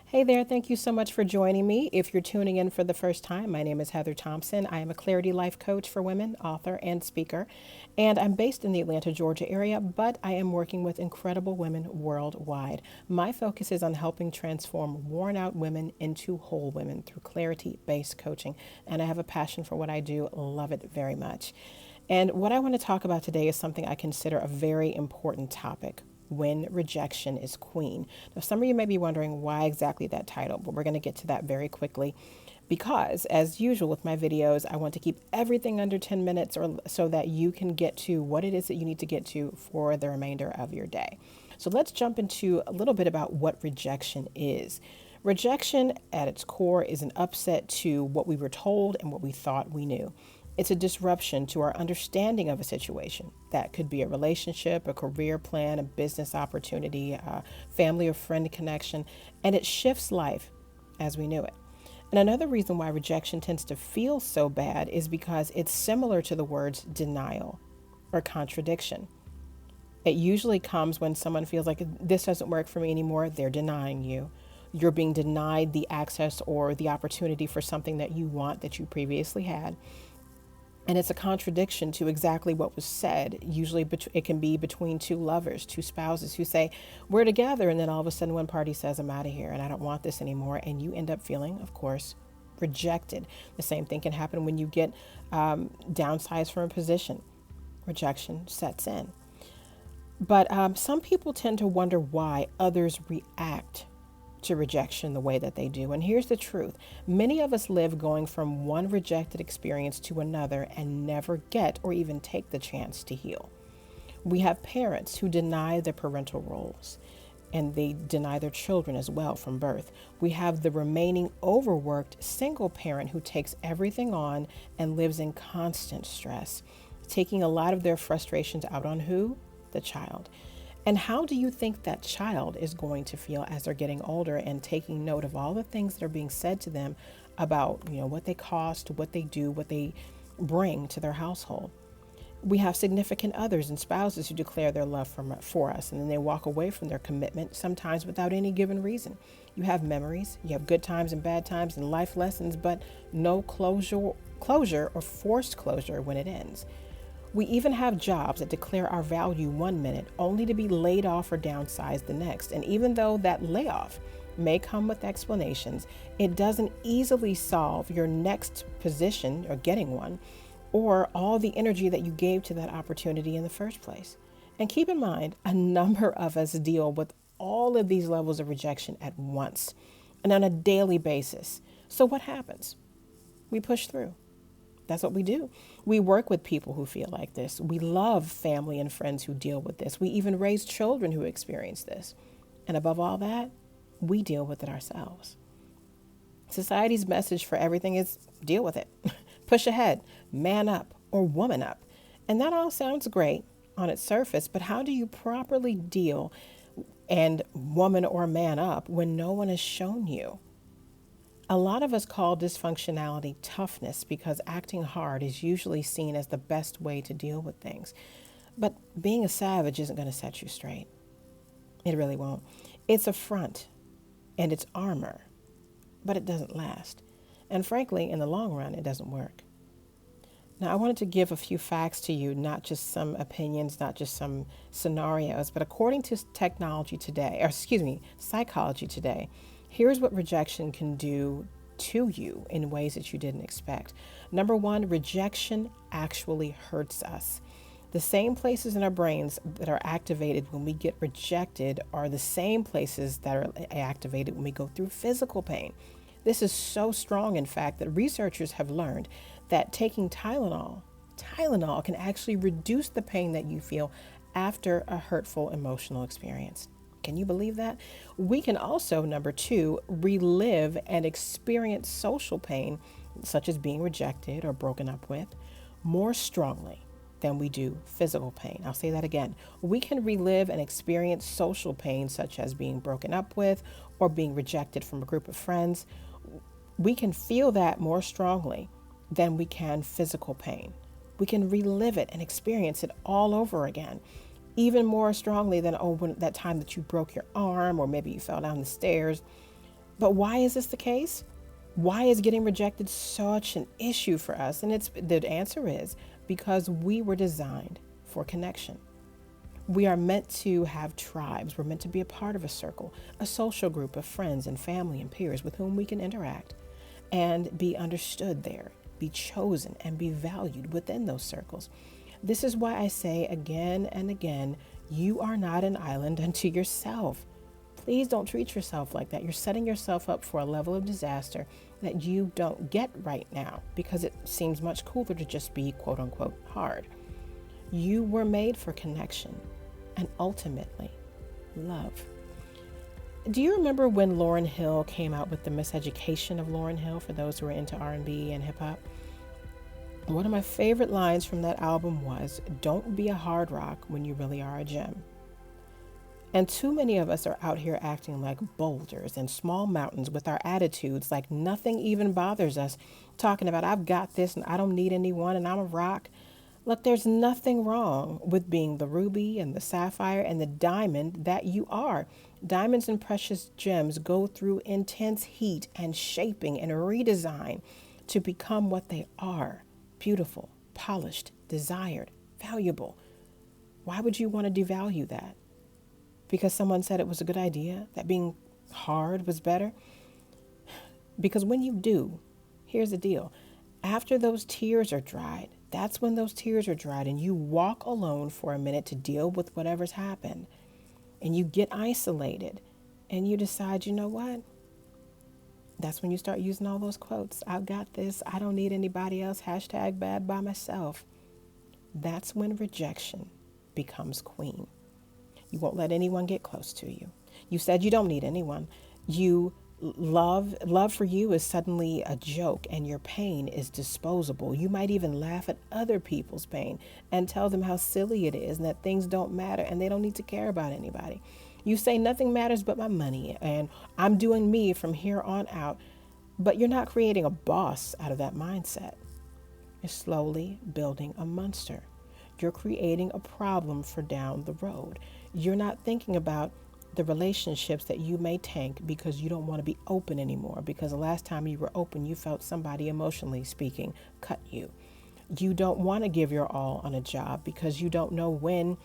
Hey there, thank you so much for joining me. If you're tuning in for the first time, my name is Heather Thompson. I am a Clarity Life coach for women, author, and speaker. And I'm based in the Atlanta, Georgia area, but I am working with incredible women worldwide. My focus is on helping transform worn out women into whole women through clarity based coaching. And I have a passion for what I do, love it very much. And what I want to talk about today is something I consider a very important topic: when rejection is queen. Now, some of you may be wondering why exactly that title, but we're going to get to that very quickly because, as usual with my videos, I want to keep everything under 10 minutes or so that you can get to what it is that you need to get to for the remainder of your day. So let's jump into a little bit about what rejection is. Rejection at its core is an upset to what we were told and what we thought we knew. It's a disruption to our understanding of a situation. That could be a relationship, a career plan, a business opportunity, a family or friend connection, and it shifts life as we knew it. And another reason why rejection tends to feel so bad is because it's similar to the words denial or contradiction. It usually comes when someone feels like this doesn't work for me anymore. They're denying you. You're being denied the access or the opportunity for something that you want that you previously had. And it's a contradiction to exactly what was said. Usually it can be between two lovers, two spouses who say, we're together. And then all of a sudden one party says, I'm out of here and I don't want this anymore. And you end up feeling, of course, rejected. The same thing can happen when you get downsized from a position. Rejection sets in. But some people tend to wonder why others react to rejection the way that they do. And here's the truth: many of us live going from one rejected experience to another and never get or even take the chance to heal. We have parents who deny their parental roles and they deny their children as well from birth. We have the remaining overworked single parent who takes everything on and lives in constant stress, taking a lot of their frustrations out on who? The child. And how do you think that child is going to feel as they're getting older and taking note of all the things that are being said to them about, what they cost, what they do, what they bring to their household? We have significant others and spouses who declare their love for us, and then they walk away from their commitment, sometimes without any given reason. You have memories, you have good times and bad times and life lessons, but no closure or forced closure when it ends. We even have jobs that declare our value one minute only to be laid off or downsized the next. And even though that layoff may come with explanations, it doesn't easily solve your next position or getting one or all the energy that you gave to that opportunity in the first place. And keep in mind, a number of us deal with all of these levels of rejection at once and on a daily basis. So what happens? We push through. That's what we do. We work with people who feel like this. We love family and friends who deal with this. We even raise children who experience this. And above all that, we deal with it ourselves. Society's message for everything is deal with it. Push ahead, man up, or woman up. And that all sounds great on its surface, but how do you properly deal and woman or man up when no one has shown you? A lot of us call dysfunctionality toughness because acting hard is usually seen as the best way to deal with things. But being a savage isn't going to set you straight. It really won't. It's a front and it's armor, but it doesn't last. And frankly, in the long run, it doesn't work. Now, I wanted to give a few facts to you, not just some opinions, not just some scenarios, but according to psychology today, here's what rejection can do to you in ways that you didn't expect. Number one, rejection actually hurts us. The same places in our brains that are activated when we get rejected are the same places that are activated when we go through physical pain. This is so strong, in fact, that researchers have learned that taking Tylenol can actually reduce the pain that you feel after a hurtful emotional experience. Can you believe that? We can also, number two, relive and experience social pain, such as being rejected or broken up with, more strongly than we do physical pain. I'll say that again. We can relive and experience social pain, such as being broken up with or being rejected from a group of friends. We can feel that more strongly than we can physical pain. We can relive it and experience it all over again, even more strongly than when that time that you broke your arm or maybe you fell down the stairs. But why is this the case? Why is getting rejected such an issue for us? And the answer is because we were designed for connection. We are meant to have tribes. We're meant to be a part of a circle, a social group of friends and family and peers with whom we can interact and be understood there, be chosen, and be valued within those circles. This is why I say again and again, you are not an island unto yourself. Please don't treat yourself like that. You're setting yourself up for a level of disaster that you don't get right now because it seems much cooler to just be quote unquote hard. You were made for connection and ultimately love. Do you remember when Lauryn Hill came out with the Miseducation of Lauryn Hill, for those who are into R&B and hip hop? One of my favorite lines from that album was, "Don't be a hard rock when you really are a gem." And too many of us are out here acting like boulders and small mountains with our attitudes like nothing even bothers us, talking about I've got this and I don't need anyone and I'm a rock. Look, there's nothing wrong with being the ruby and the sapphire and the diamond that you are. Diamonds and precious gems go through intense heat and shaping and redesign to become what they are: beautiful, polished, desired, valuable. Why would you want to devalue that? Because someone said it was a good idea, that being hard was better? Because when you do, here's the deal. After those tears are dried, that's when those tears are dried and you walk alone for a minute to deal with whatever's happened. And you get isolated and you decide, you know what? That's when you start using all those quotes. I've got this. I don't need anybody else. Hashtag bad by myself. That's when rejection becomes queen. You won't let anyone get close to you. You said you don't need anyone. Love for you is suddenly a joke and your pain is disposable. You might even laugh at other people's pain and tell them how silly it is and that things don't matter and they don't need to care about anybody. You say nothing matters but my money and I'm doing me from here on out, but you're not creating a boss out of that mindset. You're slowly building a monster. You're creating a problem for down the road. You're not thinking about the relationships that you may tank because you don't want to be open anymore, because the last time you were open, you felt somebody, emotionally speaking, cut you. You don't want to give your all on a job because you don't know when,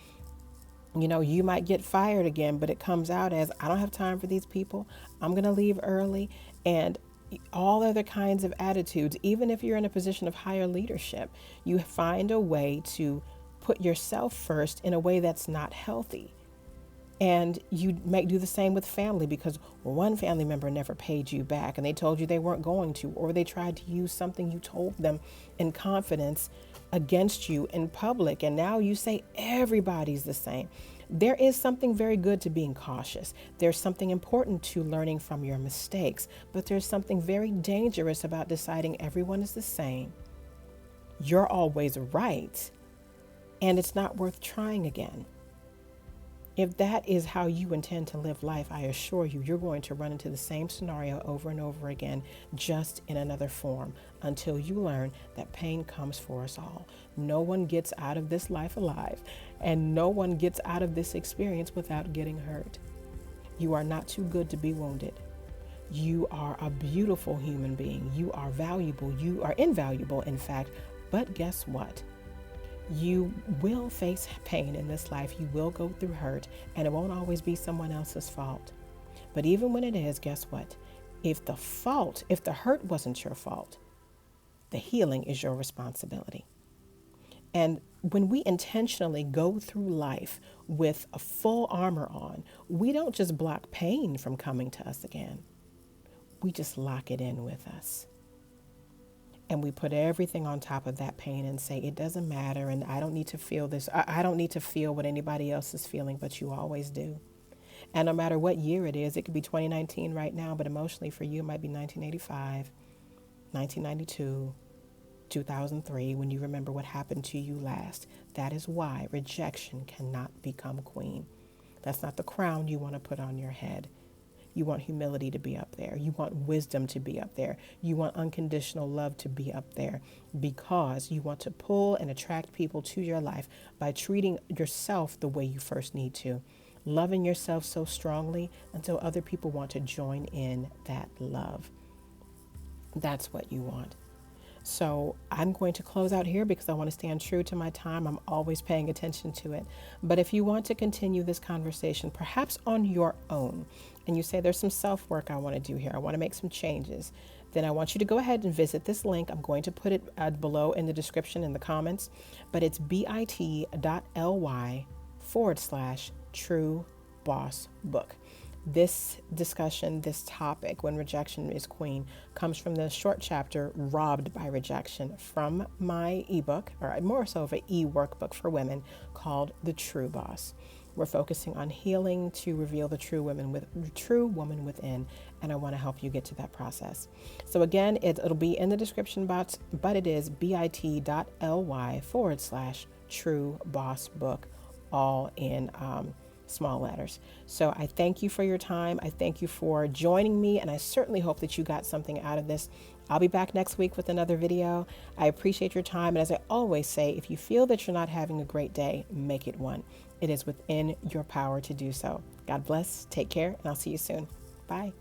you might get fired again, but it comes out as, I don't have time for these people. I'm going to leave early. And all other kinds of attitudes, even if you're in a position of higher leadership, you find a way to put yourself first in a way that's not healthy. And you might do the same with family because one family member never paid you back and they told you they weren't going to, or they tried to use something you told them in confidence against you in public. And now you say everybody's the same. There is something very good to being cautious. There's something important to learning from your mistakes, but there's something very dangerous about deciding everyone is the same. You're always right, and it's not worth trying again. If that is how you intend to live life, I assure you, you're going to run into the same scenario over and over again, just in another form, until you learn that pain comes for us all. No one gets out of this life alive, and no one gets out of this experience without getting hurt. You are not too good to be wounded. You are a beautiful human being. You are valuable. You are invaluable, in fact. But guess what? You will face pain in this life. You will go through hurt, and it won't always be someone else's fault. But even when it is, guess what? If the hurt wasn't your fault, the healing is your responsibility. And when we intentionally go through life with a full armor on, we don't just block pain from coming to us again. We just lock it in with us. And we put everything on top of that pain and say, it doesn't matter, and I don't need to feel this. I don't need to feel what anybody else is feeling, but you always do. And no matter what year it is, it could be 2019 right now, but emotionally for you, it might be 1985, 1992, 2003, when you remember what happened to you last. That is why rejection cannot become queen. That's not the crown you want to put on your head. You want humility to be up there. You want wisdom to be up there. You want unconditional love to be up there, because you want to pull and attract people to your life by treating yourself the way you first need to, loving yourself so strongly until other people want to join in that love. That's what you want. So I'm going to close out here because I want to stand true to my time. I'm always paying attention to it. But if you want to continue this conversation, perhaps on your own, and you say there's some self-work I want to do here, I want to make some changes, then I want you to go ahead and visit this link. I'm going to put it below in the description in the comments, but it's bit.ly/true boss book. This discussion, this topic, when rejection is queen, comes from the short chapter Robbed by Rejection from my ebook, or more so of an e-workbook for women called The True Boss. We're focusing on healing to reveal the true woman within, and I want to help you get to that process. So again, it'll be in the description box, but it is bit.ly/true boss book, all in small letters. So I thank you for your time. I thank you for joining me, and I certainly hope that you got something out of this. I'll be back next week with another video. I appreciate your time. And as I always say, if you feel that you're not having a great day, make it one. It is within your power to do so. God bless. Take care, and I'll see you soon. Bye.